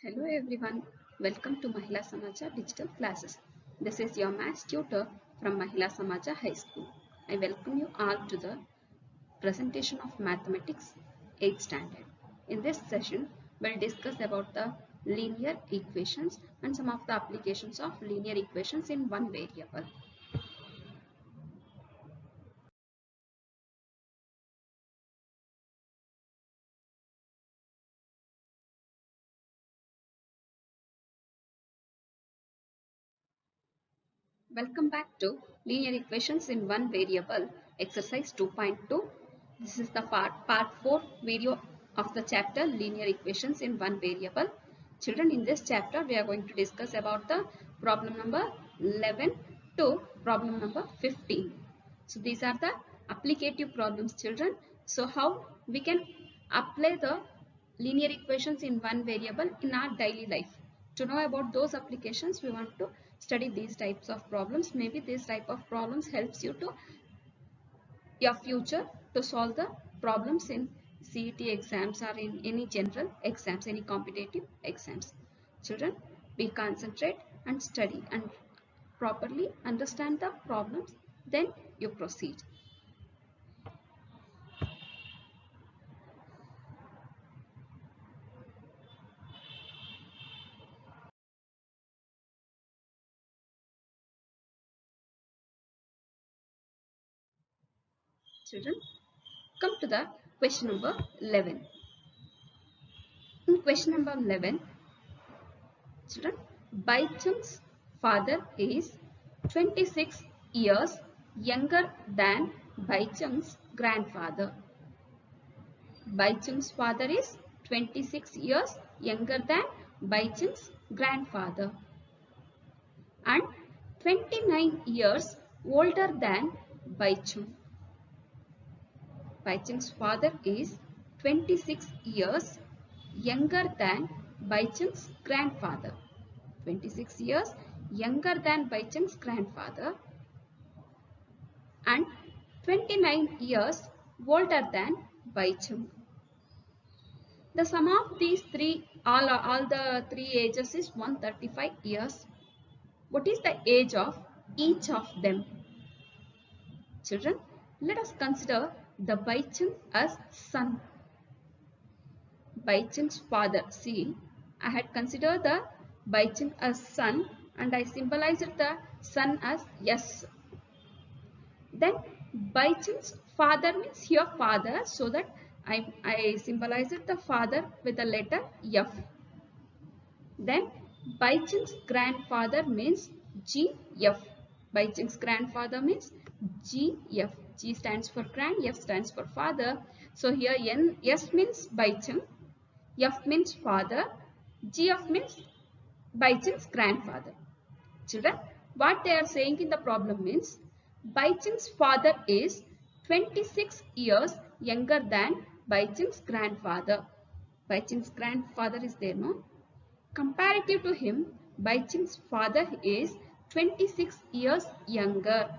Hello everyone, welcome to Mahila Samaja digital classes. This is your maths tutor from Mahila Samaja High School. I welcome you all to the presentation of mathematics 8th standard. In this session, we'll discuss about the linear equations and some of the applications of linear equations in one variable. Welcome back to linear equations in one variable exercise 2.2. This is the part 4 video of the chapter linear equations in one variable. Children, in this chapter we are going to discuss about the problem number 11 to problem number 15. So these are the applicative problems, children. So how we can apply the linear equations in one variable in our daily life. To know about those applications, we want to study these types of problems. Maybe this type of problems helps you to your future to solve the problems in CET exams or in any general exams, any competitive exams. Children, be concentrate and study and properly understand the problems, then you proceed. Children, come to the question number 11. In question number 11, children, Baichung's father is 26 years younger than Baichung's grandfather. Baichung's father is 26 years younger than Baichung's grandfather and 29 years older than Baichung. Baichung's father is 26 years younger than Baichung's grandfather. 26 years younger than Baichung's grandfather and 29 years older than Baichung. The sum of these all the three ages is 135 years. What is the age of each of them? Children, let us consider the Baichung as son. Baichung's father. See, I had considered the Baichung as son and I symbolized the son as S. Then Baichung's father means here father, so that I symbolized the father with the letter F. Then Baichung's grandfather means GF. Baichung's grandfather means GF. G stands for grand, F stands for father. So here S means Baichung, F means father, GF means Baichung's grandfather. Children, what they are saying in the problem means Baichung's father is 26 years younger than Baichung's grandfather. Baichung's grandfather is there, no? Comparative to him, Baichung's father is 26 years younger.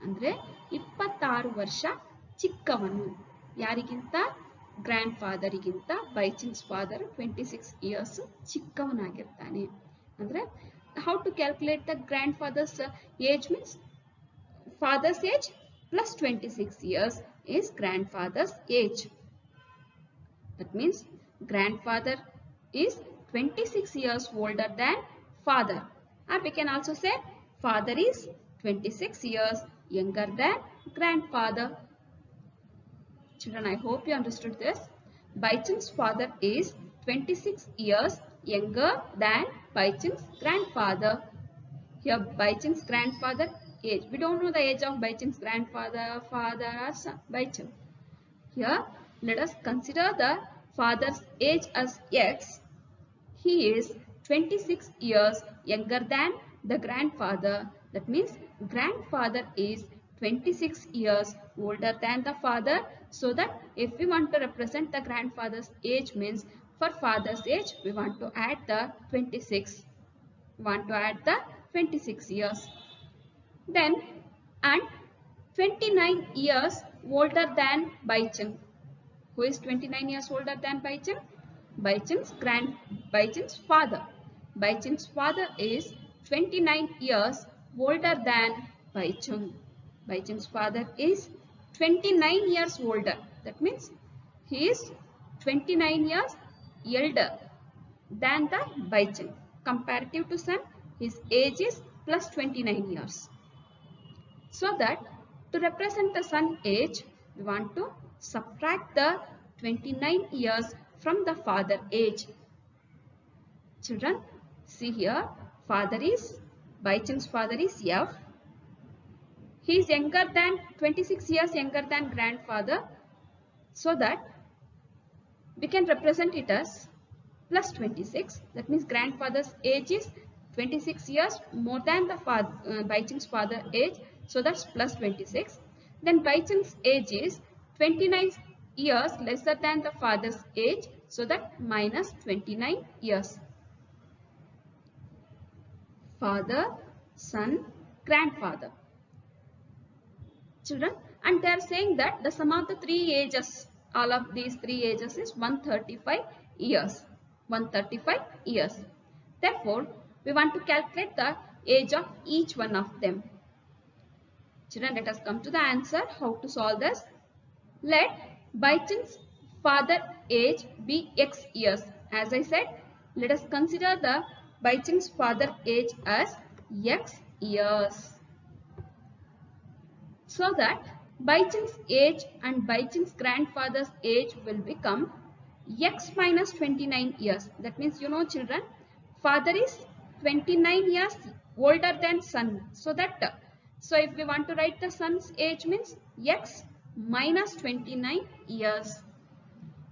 ಅಂದ್ರೆ 26 ವರ್ಷ ಚಿಕ್ಕವನು. ಯಾರಿಗಿಂತ? Grand ಫಾದರಿಗಿಂತ Baichung's father 26 years ಚಿಕ್ಕವನಾಗಿರ್ತಾನೆ. ಅಂದ್ರೆ how to calculate the grandfather's age means father's age plus 26 years is grandfather's age. That means grandfather is 26 years older than father, or we can also say father is 26 years younger than grandfather. Children, I hope you understood this. Baichung's father is 26 years younger than Baichung's grandfather. Here Baichung's grandfather age. We don't know the age of Baichung's grandfather, father or son. Baichung. Here let us consider the father's age as X. He is 26 years younger than the grandfather. That means grandfather is 26 years older than the father. So that if we want to represent the grandfather's age means for father's age we want to add the 26. We want to add the 26 years. Then and 29 years older than Baichung. Who is 29 years older than Baichung? Baichung's father. Baichung's father is 29 years older than Baichung. Baichung's father is 29 years older. That means he is 29 years elder than the Baichung. Comparative to son, his age is plus 29 years. So that to represent the son age, we want to subtract the 29 years from the father age. Children, see here, Baichung's father is F. He is younger than 26 years younger than grandfather. So that we can represent it as plus 26. That means grandfather's age is 26 years more than the Baichung's father age. So that's plus 26. Then Baichung's age is 29 years lesser than the father's age. So that minus 29 years. Father, son, grandfather. Children, and they are saying that the sum of the three ages, all of these three ages is 135 years. 135 years. Therefore, we want to calculate the age of each one of them. Children, let us come to the answer. How to solve this? Let Baichung's father age be X years. As I said, let us consider the Baichung's father age as X years. So that Baichung's age and Baichung's grandfather's age will become X minus 29 years. That means, you know children, father is 29 years older than son. So if we want to write the son's age means X minus 29 years.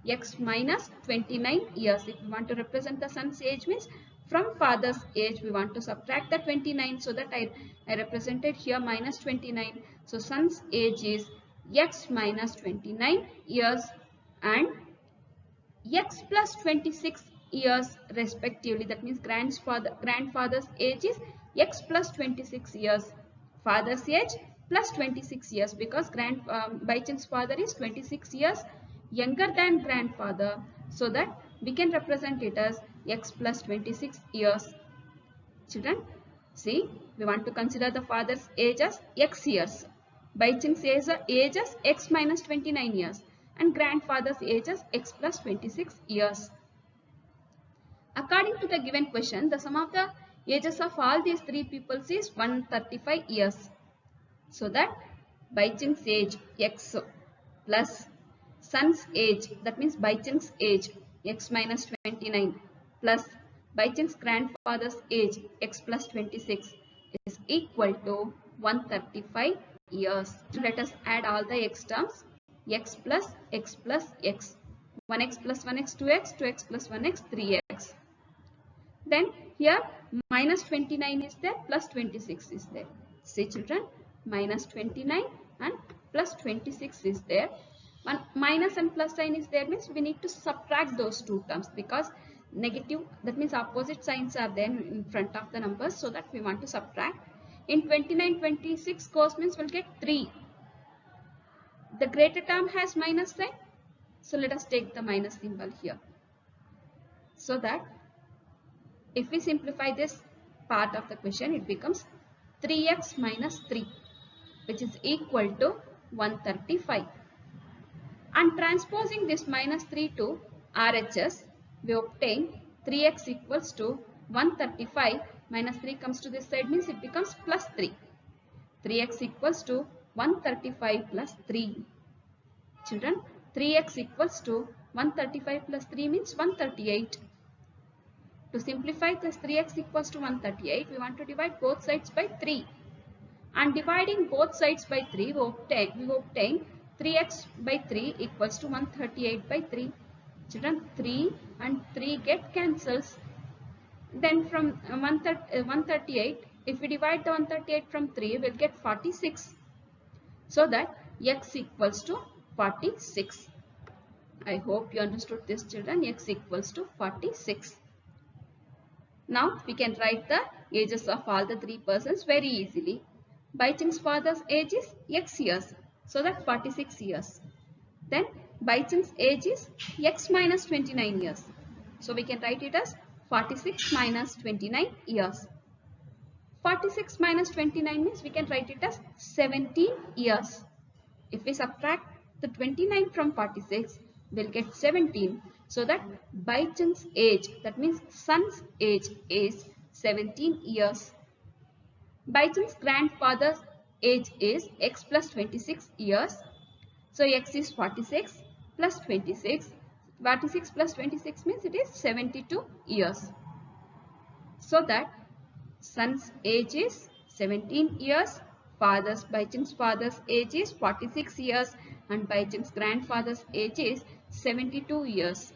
X minus 29 years. If we want to represent the son's age means from father's age we want to subtract the 29. So that I represented here minus 29. So son's age is X minus 29 years and X plus 26 years respectively. That means grandfather's age is X plus 26 years. Father's age plus 26 years because Baichung's father is 26 years younger than grandfather. So that we can represent it as X plus 26 years. Children, see, we want to consider the father's age as X years. Baichung's age as X minus 29 years. And grandfather's age as X plus 26 years. According to the given question, the sum of the ages of all these three people is 135 years. So that Baichung's age X plus son's age, that means Baichung's age X minus 29 plus Baichung's grandfather's age X plus 26 is equal to 135 years. So let us add all the X terms. X plus X plus X. 1x plus 1x 2x, 2x plus 1x 3x. Then here minus 29 is there, plus 26 is there. See children, minus 29 and plus 26 is there. One minus and plus sign is there means we need to subtract those two terms because negative, that means opposite signs are there in front of the numbers, so that we want to subtract. In 29, 26 goes means we'll get 3. The greater term has minus sign. So let us take the minus symbol here. So that if we simplify this part of the question, it becomes 3x minus 3, which is equal to 135. And transposing this minus 3 to RHS, we obtain 3x equals to 135 minus 3 comes to this side means it becomes plus 3. 3x equals to 135 plus 3. Children, 3x equals to 135 plus 3 means 138. To simplify this 3x equals to 138, we want to divide both sides by 3. And dividing both sides by 3, we obtain 3x by 3 equals to 138 by 3. Children, 3 and 3 get cancels. Then from 138, if we divide the 138 from 3, we'll get 46. So that x equals to 46. I hope you understood this, children. X equals to 46. Now we can write the ages of all the three persons very easily. Baichung's father's age is x years. So that 46 years. Then Baichung's age is x minus 29 years. So we can write it as 46 minus 29 years. 46 minus 29 means we can write it as 17 years. If we subtract the 29 from 46, we'll get 17. So that Baichung's age, that means son's age, is 17 years. Baichung's grandfather's age is x plus 26 years. So x is 46 plus 26. 46 plus 26 means it is 72 years. So that son's age is 17 years, Baichung's father's age is 46 years, and Baichung's grandfather's age is 72 years.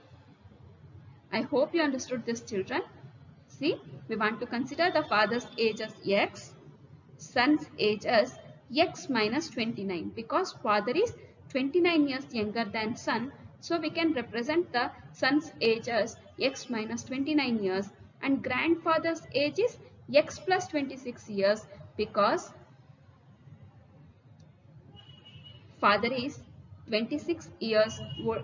I hope you understood this, children. See, we want to consider the father's age as x, son's age as x minus 29, because father is 29 years younger than son. So we can represent the son's age as x minus 29 years, and grandfather's age is x plus 26 years, because father is 26 years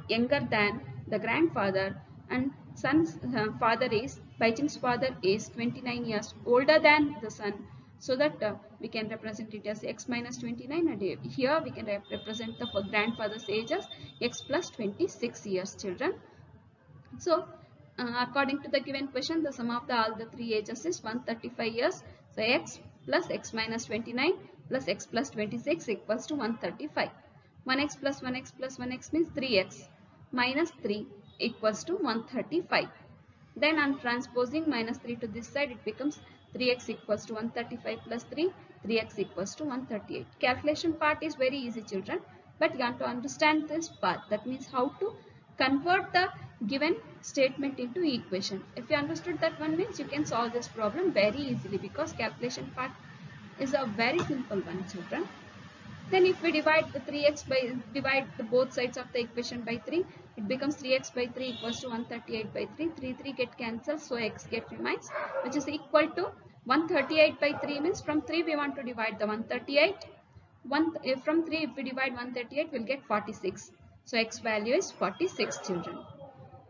younger than the grandfather, and son's father is, Baichung's father is 29 years older than the son. So that we can represent it as x minus 29, and here we can represent the grandfather's age as x plus 26 years, children. So according to the given question, the sum of all the three ages is 135 years. So x plus x minus 29 plus x plus 26 equals to 135. 1x plus 1x plus 1x means 3x minus 3 equals to 135. Then on transposing minus 3 to this side, it becomes 3x equals to 135 plus 3, 3x equals to 138. Calculation part is very easy, children, but you have to understand this part. That means how to convert the given statement into equation. If you understood that one, means you can solve this problem very easily, because calculation part is a very simple one, children. Then if we divide the both sides of the equation by 3, it becomes 3x by 3 equals to 138 by 3. 3 get cancelled, so x get remains, which is equal to 138 by 3 means from 3 we want to divide the 138. From 3 if we divide 138, we'll get 46. So x value is 46, children.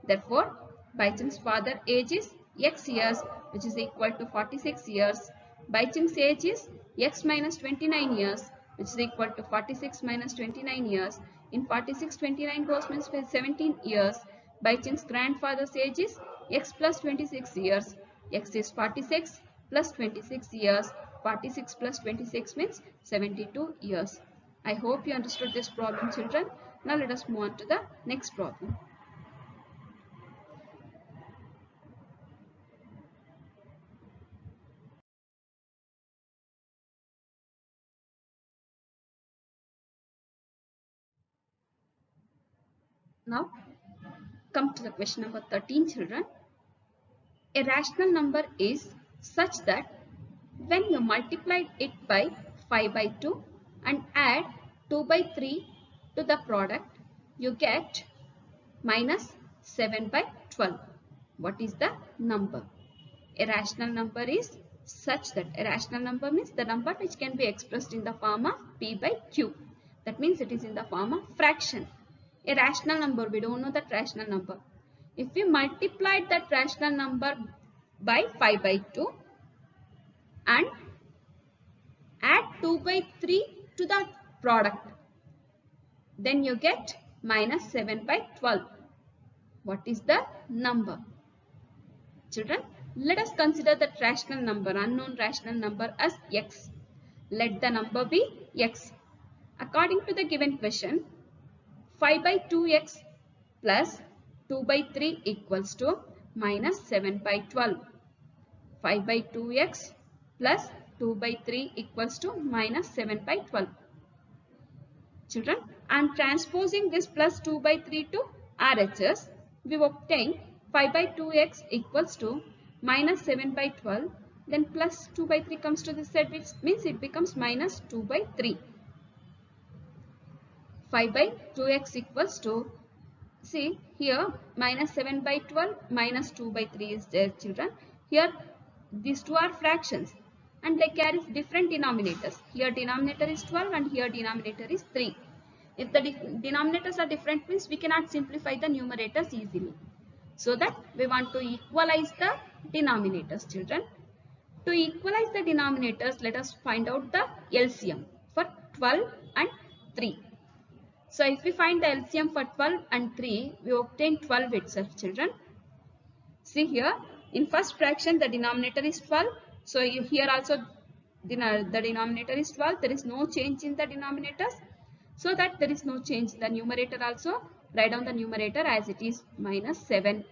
Therefore, Baichung's father age is x years, which is equal to 46 years. Baichung's age is x minus 29 years, which is equal to 46 minus 29 years. In 46, 29 goes means 17 years. Baichung's grandfather's age is x plus 26 years. X is 46 plus 26 years. 46 plus 26 means 72 years. I hope you understood this problem, children. Now let us move on to the next problem. Now come to the question number 13, children. A rational number is such that when you multiply it by 5 by 2 and add 2 by 3 to the product, you get minus 7 by 12. What is the number? A rational number is such that, a rational number means the number which can be expressed in the form of p by q. That means it is in the form of fraction. A rational number, we don't know that rational number. If we multiplied that rational number by 5 by 2 and add 2 by 3 to the product, then you get minus 7 by 12. What is the number? Children, let us consider that rational number, unknown rational number, as x. Let the number be x. According to the given question, 5 by 2x plus 2 by 3 equals to minus 7 by 12. 5 by 2x plus 2 by 3 equals to minus 7 by 12. Children, I am transposing this plus 2 by 3 to RHS. We obtain 5 by 2x equals to minus 7 by 12. Then plus 2 by 3 comes to this side, which means it becomes minus 2 by 3. 5 by 2x equals to, see here, minus 7 by 12 minus 2 by 3 is there, children. Here these two are fractions and they carry different denominators. Here denominator is 12 and here denominator is 3. If the denominators are different, means we cannot simplify the numerators easily. So that we want to equalize the denominators, children. To equalize the denominators, let us find out the LCM for 12 and 3. So if we find the LCM for 12 and 3, we obtain 12 itself, children. See here, in first fraction the denominator is 12. So here also the denominator is 12. There is no change in the denominators. So that there is no change in the numerator also. Write down the numerator as it is minus 7.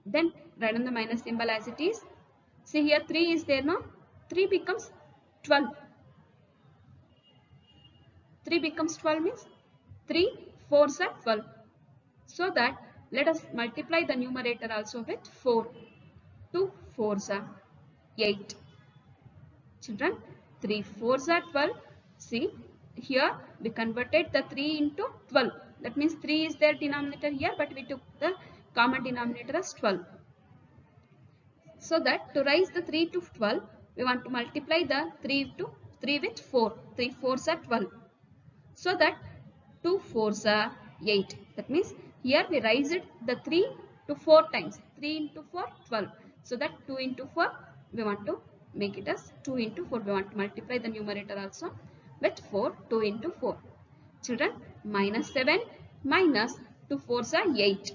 Then write down the minus symbol as it is. See here 3 is there now. 3 becomes 12. 3 becomes 12 means 3 4s are 12. So that let us multiply the numerator also with 4. 2 4s are 8. Children, 3 4s are 12. See here we converted the 3 into 12. That means 3 is their denominator here, but we took the common denominator as 12. So that to raise the 3 to 12, we want to multiply the 3 with 4. 3 4s are 12. So that 2 4s are 8. That means here we raised the 3 to 4 times. 3 into 4, 12. So that 2 into 4, we want to make it as 2 into 4. We want to multiply the numerator also with 4. 2 into 4. Children, minus 7 minus 2 4s are 8.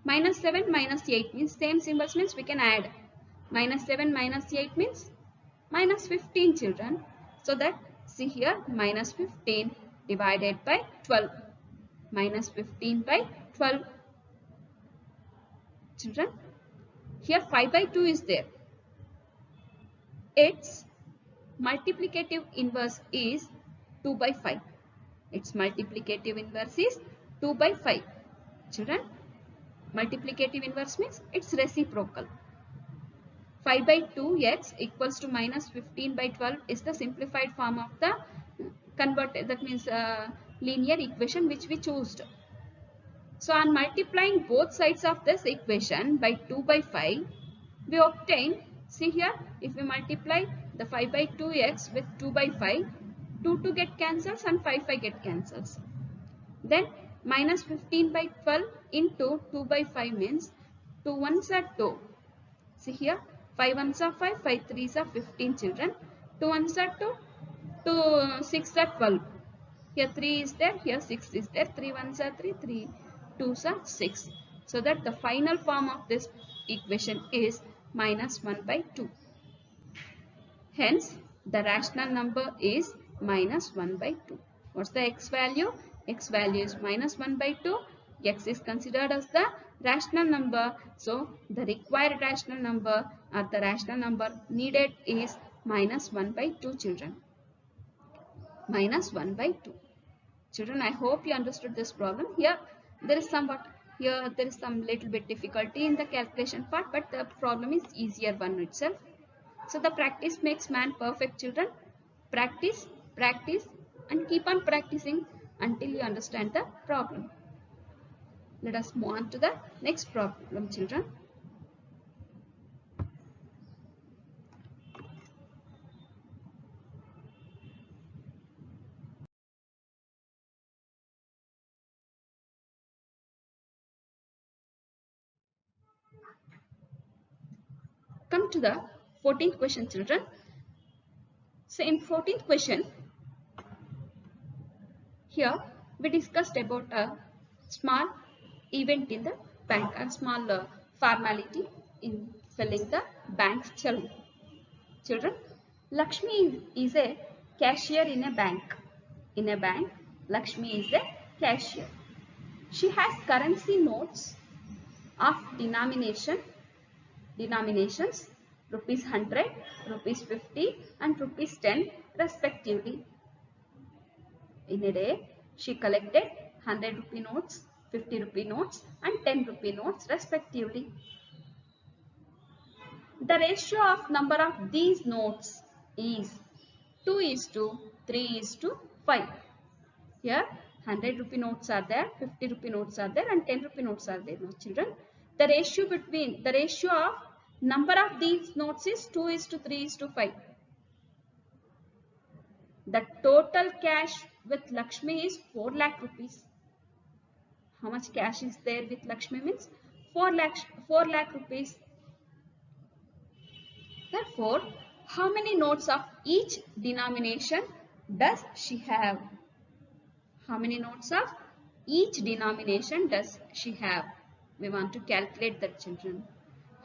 Minus 7 minus 8 means same symbols means we can add. Minus 7 minus 8 means minus 15, children. So that see here minus 15 divided by 12. Minus 15 by 12. Children, here 5 by 2 is there. Its multiplicative inverse is 2 by 5. Its multiplicative inverse is 2 by 5. Children, multiplicative inverse means it's reciprocal. 5 by 2x equals to minus 15 by 12 is the simplified form of the converted, that means linear equation which we chose. So on multiplying both sides of this equation by 2 by 5, we obtain, see here, if we multiply the 5 by 2x with 2 by 5, 2 get cancels and 5 get cancels. Then minus 15 by 12 into 2 by 5 means 2 1s are 2. See here, 5 1s are 5, 5 3s are 15, children. 2 1s are 2, 2 6 are 12. Here 3 is there, here 6 is there. 3 1s are 3, 3 2s are 6. So that the final form of this equation is minus 1 by 2. Hence, the rational number is minus 1 by 2. What's the x value? X value is minus 1 by 2. X is considered as the rational number. So, the required rational number or the rational number needed is minus 1 by 2, children. Minus 1 by 2. Children, I hope you understood this problem. Here there is some little bit difficulty in the calculation part, but the problem is easier one itself. So the practice makes man perfect, children. Practice, practice and keep on practicing until you understand the problem. Let us move on to the next problem, children. Come to the 14th question, children. So in 14th question, here we discussed about a small event in the bank, a small formality in filling the bank's challenge. Children, Lakshmi is a cashier in a bank. In a bank, Lakshmi is a cashier. She has currency notes of denominations rupees 100, rupees 50 and rupees 10 respectively. In a day, she collected 100 rupee notes, 50 rupee notes and 10 rupee notes respectively. The ratio of number of these notes is 2 is to 3 is to 5. Here 100 rupee notes are there, 50 rupee notes are there and 10 rupee notes are there, no children. The ratio of number of these notes is 2 is to 3 is to 5. The total cash with Lakshmi is 4 lakh rupees. How much cash is there with Lakshmi means 4 lakh rupees. Therefore, how many notes of each denomination does she have? How many notes of each denomination does she have? We want to calculate that, children.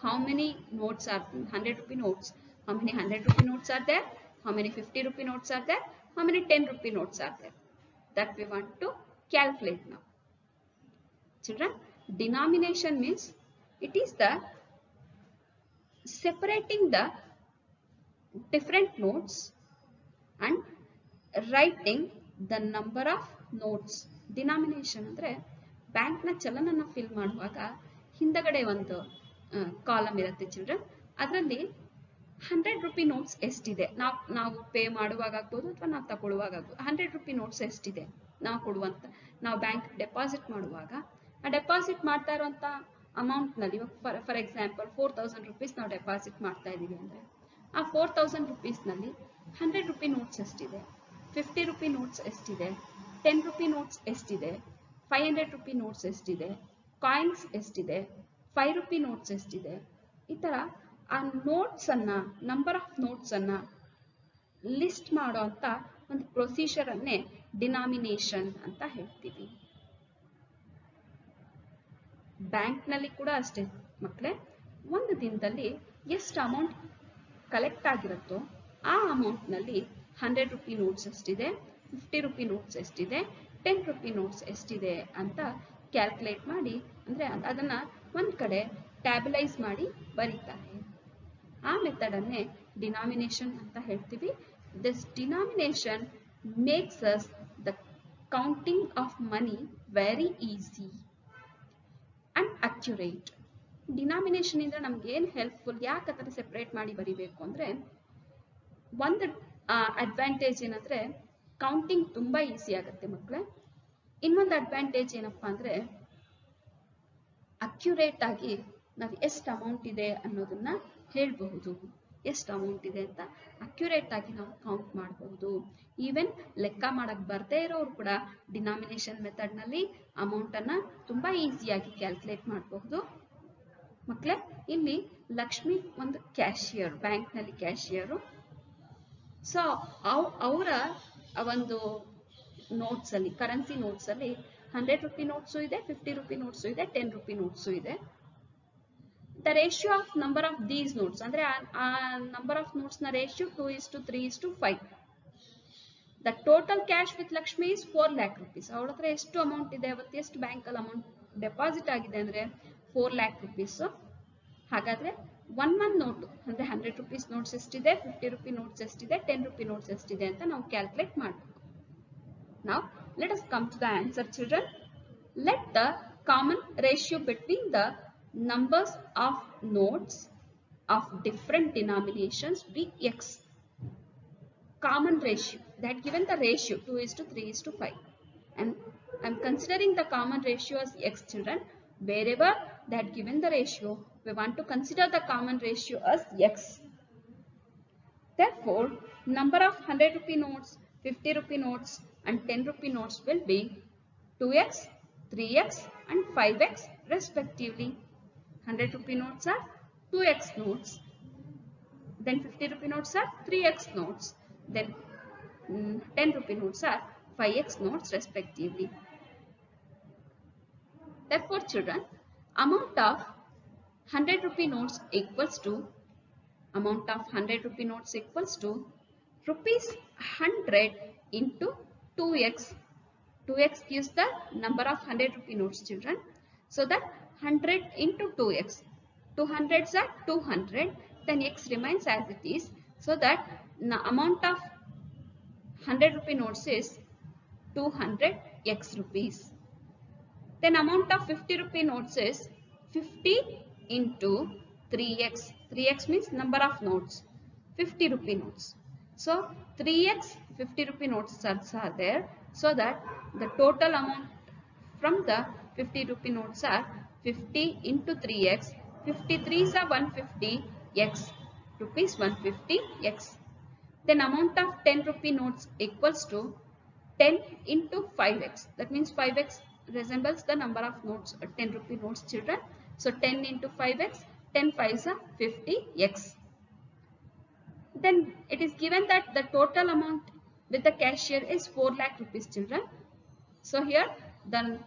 How many notes are 100 rupee notes? How many 100 rupee notes are there? How many 50 rupee notes are there? How many 10 rupee notes are there? That we want to calculate now. Children, denomination means it is the separating the different notes and writing the number of notes. Denomination ಅಂದರೆ ಬ್ಯಾಂಕ್ನ ಚಲನನ fill ಮಾಡುವಾಗ ಹಿಂದಗಡೆ ಒಂದು column ಇರುತ್ತೆ children. ಅದರಲ್ಲಿ 100 rupee notes ಎಷ್ಟಿದೆ, ನಾವು pay ಮಾಡುವಾಗ ಆಗ್ಬೋದು ಅಥವಾ ನಾವು ತಗೊಳ್ಳುವಾಗ ಆಗ್ಬೋದು. 100 ರೂಪಿ ನೋಟ್ಸ್ ಎಷ್ಟಿದೆ ನಾವು ಬ್ಯಾಂಕ್ ಡೆಪಾಸಿಟ್ ಮಾಡುವಾಗ, ಆ ಡೆಪಾಸಿಟ್ ಮಾಡ್ತಾ ಇರುವಂಥ ಅಮೌಂಟ್ನಲ್ಲಿ ಫಾರ್ ಎಕ್ಸಾಂಪಲ್ 4000 ರೂಪೀಸ್ ನಾವು ಡೆಪಾಸಿಟ್ ಮಾಡ್ತಾ ಇದ್ದೀವಿ ಅಂದರೆ ಆ 4000 ರೂಪೀಸ್ನಲ್ಲಿ 100 ರೂಪಿ ನೋಟ್ಸ್ ಎಷ್ಟಿದೆ, 50 ರೂಪಿ ನೋಟ್ಸ್ ಎಷ್ಟಿದೆ, 10 ರೂಪಿ ನೋಟ್ಸ್ ಎಷ್ಟಿದೆ, 500 ರೂಪಿ ನೋಟ್ಸ್ ಎಷ್ಟಿದೆ, ಕಾಯಿನ್ಸ್ ಎಷ್ಟಿದೆ, 5 ರೂಪಿ ನೋಟ್ಸ್ ಎಷ್ಟಿದೆ, ಈ ಥರ ಆ ನೋಟ್ಸ್ ಅನ್ನ, ನಂಬರ್ ಆಫ್ ನೋಟ್ಸ್ ಅನ್ನ ಲಿಸ್ಟ್ ಮಾಡೋ ಅಂತ ಒಂದು ಪ್ರೊಸೀಜರ್ ಅನ್ನೇ ಡಿನಾಮಿನೇಷನ್ ಅಂತ ಹೇಳ್ತೀವಿ. ಬ್ಯಾಂಕ್ನಲ್ಲಿ ಕೂಡ ಅಷ್ಟೇ ಮಕ್ಕಳೇ, ಒಂದು ದಿನದಲ್ಲಿ ಎಷ್ಟು ಅಮೌಂಟ್ ಕಲೆಕ್ಟ್ ಆಗಿರುತ್ತೋ ಆ ಅಮೌಂಟ್ನಲ್ಲಿ 100 ರೂಪಿ ನೋಟ್ಸ್ ಎಷ್ಟಿದೆ, 50 ರೂಪಿ ನೋಟ್ಸ್ ಎಷ್ಟಿದೆ, 10 ರೂಪಿ ನೋಟ್ಸ್ ಎಷ್ಟಿದೆ ಅಂತ ಕ್ಯಾಲ್ಕುಲೇಟ್ ಮಾಡಿ, ಅಂದರೆ ಅದನ್ನು ಒಂದು ಕಡೆ ಟ್ಯಾಬ್ಲೈಸ್ ಮಾಡಿ ಬರೀತಾರೆ. ಆ ಮೆಥಡನ್ನೇ ಡಿನಾಮಿನೇಷನ್ ಅಂತ ಹೇಳ್ತೀವಿ. This denomination makes us the counting of money very easy and accurate. Denomination ಇಂದ ನಮ್ಗೆ ಏನು ಹೆಲ್ಪ್ಫುಲ್, ಯಾಕೆ ಅದನ್ನು ಸೆಪ್ರೇಟ್ ಮಾಡಿ ಬರಿಬೇಕು ಅಂದರೆ, ಒಂದು ಅಡ್ವಾಂಟೇಜ್ ಏನಂದರೆ ಕೌಂಟಿಂಗ್ ತುಂಬ ಈಸಿ ಆಗುತ್ತೆ ಮಕ್ಕಳೇ. ಇನ್ನೊಂದು ಅಡ್ವಾಂಟೇಜ್ ಏನಪ್ಪ ಅಂದರೆ ಅಕ್ಯುರೇಟ್ ಆಗಿ ನಾವು ಎಷ್ಟು ಅಮೌಂಟ್ ಇದೆ ಅನ್ನೋದನ್ನ ಹೇಳಬಹುದು. ಎಷ್ಟು ಅಮೌಂಟ್ ಇದೆ ಅಂತ ಅಕ್ಯುರೇಟ್ ಆಗಿ ನಾವು ಕೌಂಟ್ ಮಾಡಬಹುದು. ಈವನ್ ಲೆಕ್ಕ ಮಾಡಕ್ ಬರದೇ ಇರೋರು ಕೂಡ ಡಿನಾಮಿನೇಷನ್ ಮೆಥಡ್ನಲ್ಲಿ ಅಮೌಂಟನ್ನು ತುಂಬ ಈಸಿಯಾಗಿ ಕ್ಯಾಲ್ಕುಲೇಟ್ ಮಾಡಬಹುದು. ಮಕ್ಕಳೇ, ಇಲ್ಲಿ ಲಕ್ಷ್ಮಿ ಒಂದು ಕ್ಯಾಶಿಯರ್, ಬ್ಯಾಂಕ್ನಲ್ಲಿ ಕ್ಯಾಶಿಯರು. ಸೊ ಅವರ ಒಂದು ನೋಟ್ಸ್ ಅಲ್ಲಿ, ಕರೆನ್ಸಿ ನೋಟ್ಸ್ ಅಲ್ಲಿ 100 ರೂಪಿ ನೋಟ್ಸು ಇದೆ, 50 ರೂಪಿ ನೋಟ್ಸು ಇದೆ, 10 ರೂಪಿ ನೋಟ್ಸು ಇದೆ. The ratio of number of these notes ಅಂದ್ರೆ ಆ ನಂಬರ್ ಆಫ್ ನೋಟ್ಸ್ ನ ratio 2:3:5. The total cash with Lakshmi is 4 lakh rupees. ಅವಳ ಹತ್ರ ಎಷ್ಟು ಅಮೌಂಟ್ ಇದೆ, ಅವತ್ತು ಎಷ್ಟು ಬ್ಯಾಂಕ್ ಅಲ್ಲಿ ಅಮೌಂಟ್ ಡೆಪಾಸಿಟ್ ಆಗಿದೆ ಅಂದ್ರೆ 4 lakh rupees. ಹಾಗಾದ್ರೆ ಒನ್ ನೋಟ್ ಅಂದ್ರೆ 100 ರೂಪೀಸ್ ನೋಟ್ಸ್ ಎಷ್ಟಿದೆ, 50 ರೂಪಿ ನೋಟ್ಸ್ ಎಷ್ಟಿದೆ, 10 ರೂಪಿ ನೋಟ್ಸ್ ಎಷ್ಟಿದೆ ಅಂತ ನಾವು ಕ್ಯಾಲ್ಕುಲೇಟ್ ಮಾಡಬೇಕು. Now let us come to the answer, children. Let the common ratio between the numbers of notes of different denominations be x. Common ratio, that given the ratio 2:3:5, and I am considering the common ratio as x, children. Wherever that given the ratio, we want to consider the common ratio as x. Therefore, number of 100 rupee notes, 50 rupee notes and 10 rupee notes will be 2x, 3x and 5x respectively. 100 rupee notes are 2x notes, then 50 rupee notes are 3x notes, then 10 rupee notes are 5x notes respectively. Therefore, children, amount of 100 rupee notes equals to rupees 100 into 2x. 2x gives the number of 100 rupee notes, children. So that 100 into 2x. 200s are 200. Then x remains as it is. So that the amount of 100 rupee notes is 200x rupees. Then amount of 50 rupee notes is 50 into 3x. 3x means number of notes. 50 rupee notes. So 3x 50 rupee notes are there. So that the total amount from the 50 rupee notes are 50 into 3x. 53s are 150x. Rupees 150x. Then amount of 10 rupee notes equals to 10 into 5x. That means 5x resembles the number of notes, 10 rupee notes, children. So 10 into 5x, 10 5s are 50x. Then it is given that the total amount with the cashier is 4 lakh rupees, children. So here the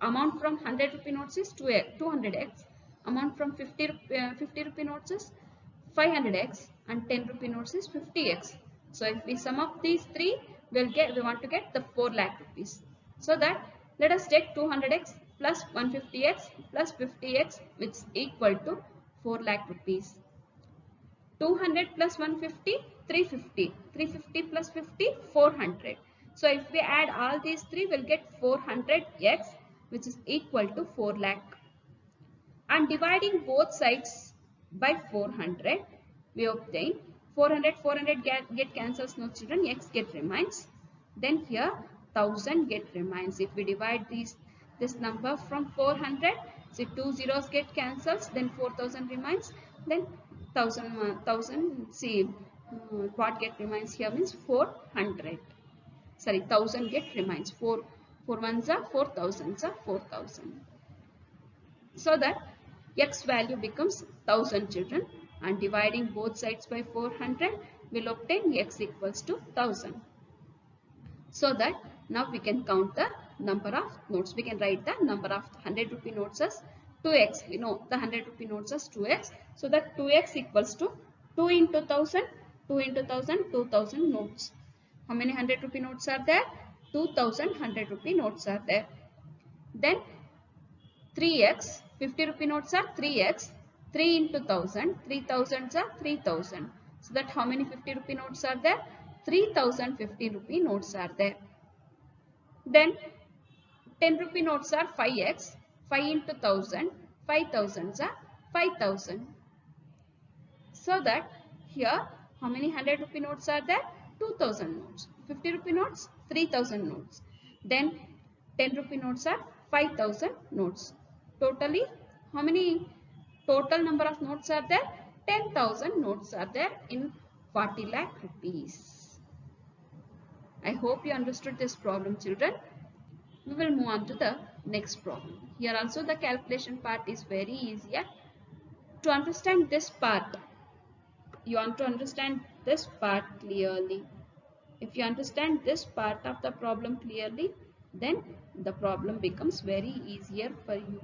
amount from 100 rupee notes is 200x, amount from 50 rupee notes is 500x, and 10 rupee notes is 50x. So if we sum up these three, we want to get the 4 lakh rupees. So that let us take 200x plus 150x plus 50x, which is equal to 4 lakh rupees. 200 plus 150, 350. 350 plus 50, 400. So if we add all these three, we'll get 400x, which is equal to 4 lakh. And dividing both sides by 400, we obtain 400, 400 get cancels, no children, x get remains. Then here 1000 get remains. If we divide this number from 400, so 2 zeros get cancels, then 4000 remains, then 1000, see what get remains here means 400. Sorry, 1000 get remains. 4 ones are 4000 are 4000. So that x value becomes 1000, children, and dividing both sides by 400 will obtain x equals to 1000. So that now we can count the number of notes. We can write the number of 100 rupee notes as 2x. We know the 100 rupee notes as 2x. So that 2x equals to 2 into 1000, 2 into 1000, 2000 notes. How many 100 rupee notes are there? 2000 100 rupee notes are there. Then 3x, 50 rupee notes are 3x. 3 into 1000, 3000s are 3000. So that how many 50 rupee notes are there? 3000 50 rupee notes are there. Then 10 rupee notes are 5x. 5 into 1000, 5000s are 5000. So that here how many 100 rupee notes are there? 2000 notes. 50 rupee notes, 3000 notes. Then 10 rupee notes are 5000 notes. Totally how many total number of notes are there? 10,000 notes are there in 40 lakh rupees. I hope you understood this problem, children. We will move on to the next problem. Here also the calculation part is very easier. To understand this part, you want to understand this part clearly. If you understand this part of the problem clearly, then the problem becomes very easier for you.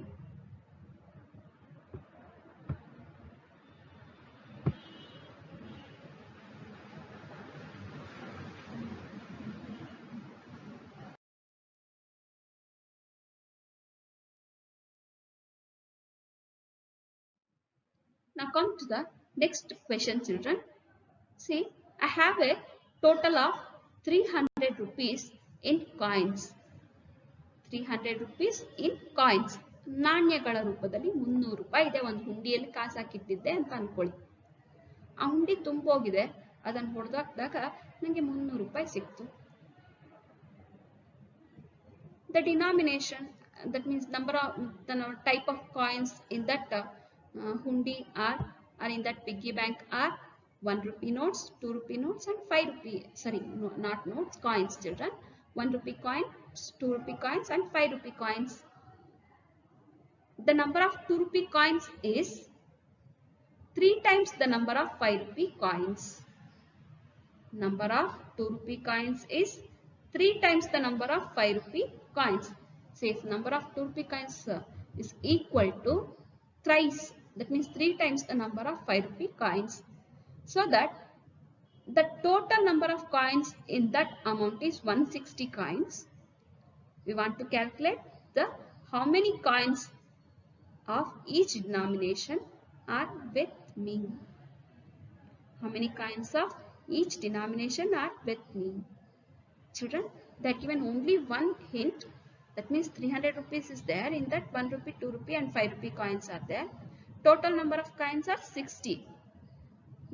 Now come to the next question, children. See, I have a total of 300 rupees in coins. 300 rupees in coins. ನಾಣ್ಯಗಳ ರೂಪದಲ್ಲಿ 300 ರೂಪಾಯಿ ಇದೆ. ಒಂದು ಹುಂಡಿಯಲ್ಲಿ ಕಾಸು ಹಾಕಿಟ್ಟಿದ್ದೆ ಅಂತ ಅನ್ಕೊಳ್ಳಿ. ಆ ಹುಂಡಿ ತುಂಬೋಗಿದೆ, ಅದನ್ನು ಹೊಡೆದಾಕಿದಾಗ ನನಗೆ 300 ರೂಪಾಯಿ ಸಿಕ್ತು. The denomination, that means number of the type of coins in that hundi are in that piggy bank are 1 rupee notes, 2 rupee notes and 5 rupee, sorry, no, not notes, coins, children. 1 rupee coin, 2 rupee coins and 5 rupee coins. The number of 2 rupee coins is 3 times the number of 5 rupee coins. Number of 2 rupee coins is 3 times the number of 5 rupee coins. So if number of 2 rupee coins is equal to thrice, that means 3 times the number of 5 rupee coins. So that the total number of coins in that amount is 160 coins. We want to calculate the how many coins of each denomination are with me. How many coins of each denomination are with me? Children, they are given only one hint. That means 300 rupees is there. In that 1 rupee, 2 rupee and 5 rupee coins are there. Total number of coins are 60.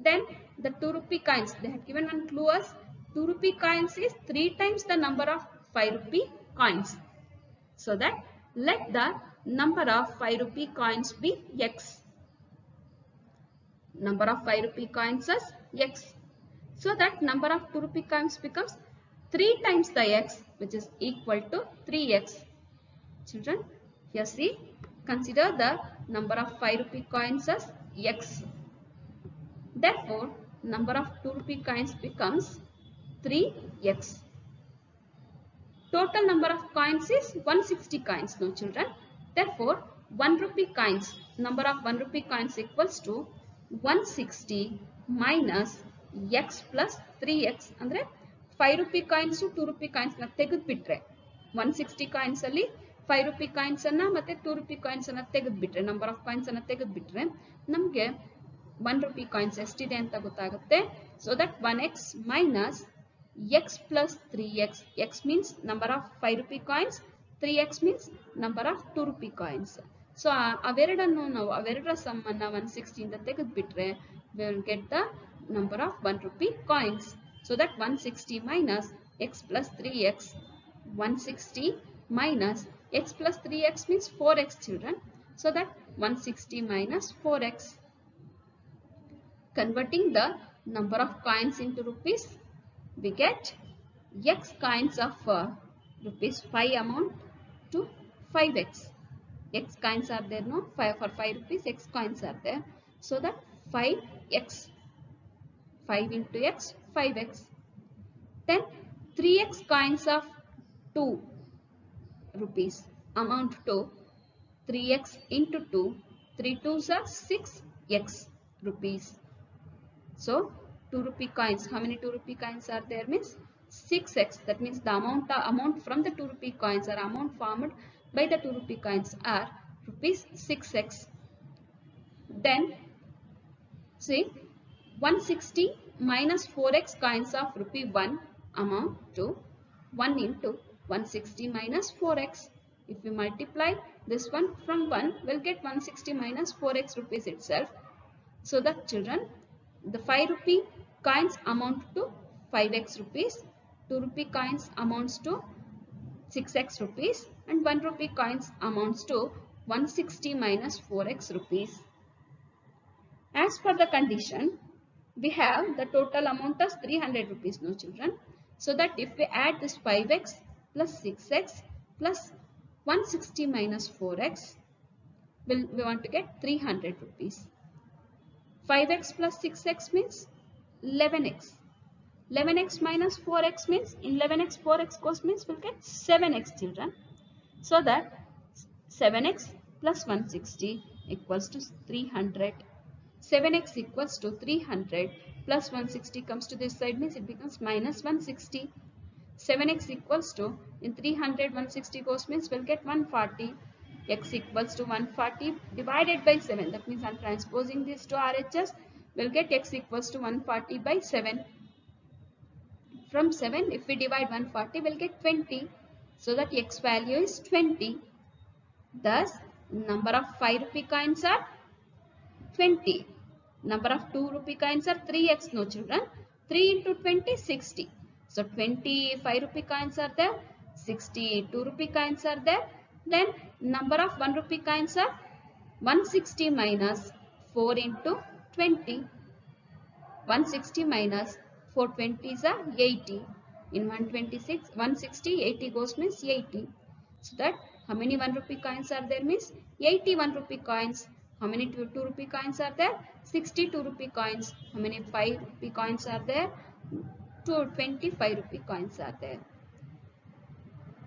Then the 2 rupee coins, they have given one clue as 2 rupee coins is 3 times the number of 5 rupee coins. So that let the number of 5 rupee coins be x. Number of 5 rupee coins is x. So that number of 2 rupee coins becomes 3 times the x, which is equal to 3x. Children, here see, consider the number of 5 rupee coins as x. Therefore, number of 2 rupee coins becomes 3x. Total number of coins is 160 coins, no children. Therefore, 1 rupee coins, number of 1 rupee coins equals to 160 minus x plus 3x. Andre 5 rupee coins to 2 rupee coins na ತೆಗೆದುಬಿಟ್ರೆ 160 coins ಅಲ್ಲಿ 5 rupee coins ಅನ್ನ ಮತ್ತೆ 2 rupee coins ಅನ್ನ ತೆಗೆದುಬಿಟ್ರೆ number of coins ಅನ್ನ ತೆಗೆದುಬಿಟ್ರೆ ನಮಗೆ 1 rupee coins ಎಷ್ಟಿದೆ ಅಂತ ಗೊತ್ತಾಗುತ್ತೆ. So that 1x minus x plus 3x. X means number of 5 rupee coins. 3x means number of 2 rupee coins. So ಅವೆರಡನ್ನು ನಾವು ಅವೆರಡರ ಸಮ್ ಅನ್ನ 160 ಇಂದ ತೆಗೆದುಬಿಟ್ರೆ we will get the number of 1 rupee coins. So that 160 minus x plus 3x. 160 minus x plus 3x means 4x, children. So that 160 minus 4x. Converting the number of coins into rupees, we get x coins of rupees 5 amount to 5x. X coins are there, no? 5 for 5 rupees, x coins are there. So that 5x. 5 into x, 5x. Then 3x coins of 2 rupees amount to 3x into 2. 3 2s are 6x rupees. So 2 rupee coins, how many 2 rupee coins are there means 6x. That means the amount from the 2 rupee coins or amount formed by the 2 rupee coins are rupees 6x. Then see 160 minus 4x coins of rupee 1 amount to 1 into 160 minus 4x. If we multiply this one from 1, we'll get 160 minus 4x rupees itself. So that children, the 5 rupee coins amount to 5x rupees, 2 rupee coins amounts to 6x rupees, and 1 rupee coins amounts to 160 minus 4x rupees. As per the condition, we have the total amount as 300 rupees, no children. So that if we add this 5x plus 6x plus 160 minus 4x, we want to get 300 rupees. 5x plus 6x means 11x. 11x minus 4x means in 11x 4x goes means we'll get 7x, children. So that 7x plus 160 equals to 300. 7x equals to 300 plus 160 comes to this side means it becomes minus 160. 7x equals to, in 300 160 goes means we'll get 140. X equals to 140 divided by 7. That means I'm transposing this to RHS. We'll get x equals to 140 by 7. From 7, if we divide 140, we'll get 20. So that x value is 20. Thus, number of 5 rupee coins are 20. Number of 2 rupee coins are 3x, no children. 3 into 20, 60. So 25 rupee coins are there. 62 rupee coins are there. Then number of 1 rupee coins are 160 minus 4 into 20. 160 minus 420s are 80. In 126, 160, 80 goes means 80. So that how many 1 rupee coins are there means 81 rupee coins. How many 2 rupee coins are there? 62 rupee coins. How many 5 rupee coins are there? 25 rupee coins are there.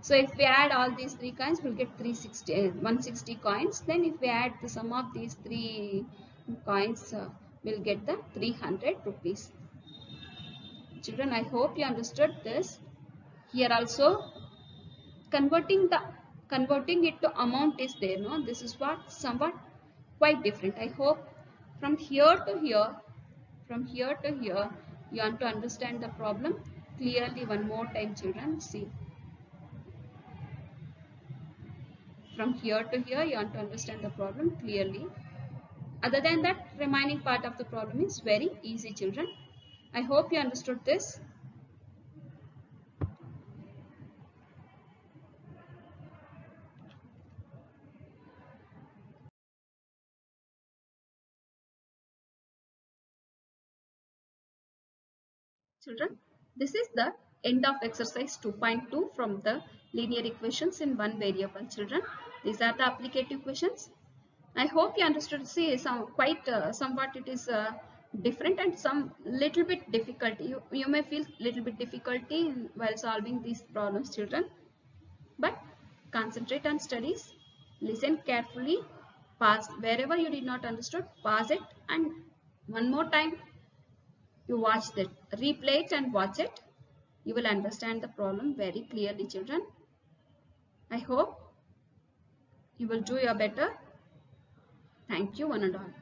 So if we add all these 3 coins, we'll get 160 coins. Then if we add the sum of these 3 coins, we'll get the 300 rupees. Children, I hope you understood this. Here also, converting it to amount is there, no? This is what somewhat quite different. I hope from here to here, you want to understand the problem clearly. One more time, children, see. From here to here, you want to understand the problem clearly. Other than that, remaining part of the problem is very easy, children. I hope you understood this. Children, this is the End of exercise 2.2 from the linear equations in one variable, children. These are the applicative questions. I hope you understood. See, somewhat it is different and some little bit difficulty. You may feel little bit difficulty while solving these problems, children. But concentrate on studies. Listen carefully. Pause wherever you did not understood. Pause it and one more time you watch that. Replay it and watch it. You will understand the problem very clearly, children. I hope you will do your better. Thank you, one and all.